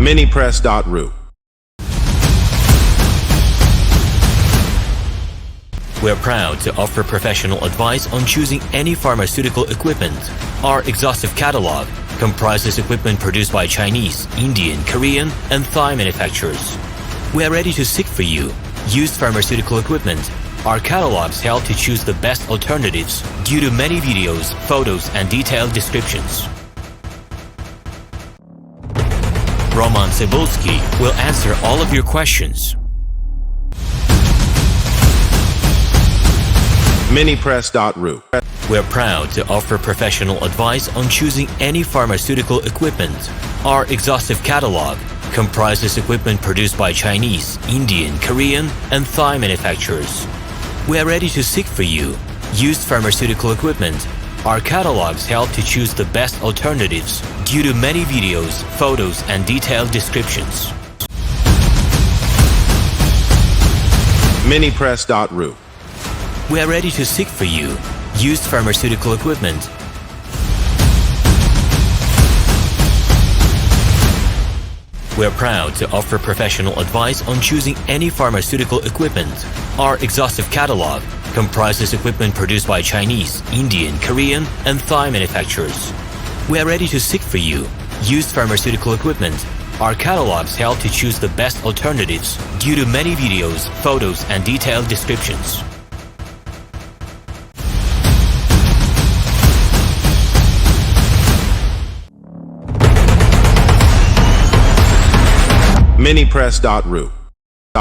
Minipress.ru. We're proud to offer professional advice on choosing any pharmaceutical equipment. Our exhaustive catalog comprises equipment produced by Chinese, Indian, Korean, and Thai manufacturers. We are ready to seek for you used pharmaceutical equipment. Our catalogs help to choose the best alternatives due to many videos, photos, and detailed descriptions. RomanTsibulsky will answer all of your questions. Minipress.ru. We're proud to offer professional advice on choosing any pharmaceutical equipment. Our exhaustive catalog comprises equipment produced by Chinese, Indian, Korean, and Thai manufacturers. We are ready to seek for you used pharmaceutical equipment. Our catalogs help to choose the best alternatives due to many videos, photos, and detailed descriptions. Minipress.ru. We are ready to seek for you used pharmaceutical equipment. We're proud to offer professional advice on choosing any pharmaceutical equipment. Our exhaustive catalog comprises equipment produced by Chinese, Indian, Korean, and Thai manufacturers. We are ready to seek for you used pharmaceutical equipment. Our catalogs help to choose the best alternatives due to many videos, photos, and detailed descriptions. Minipress.ru.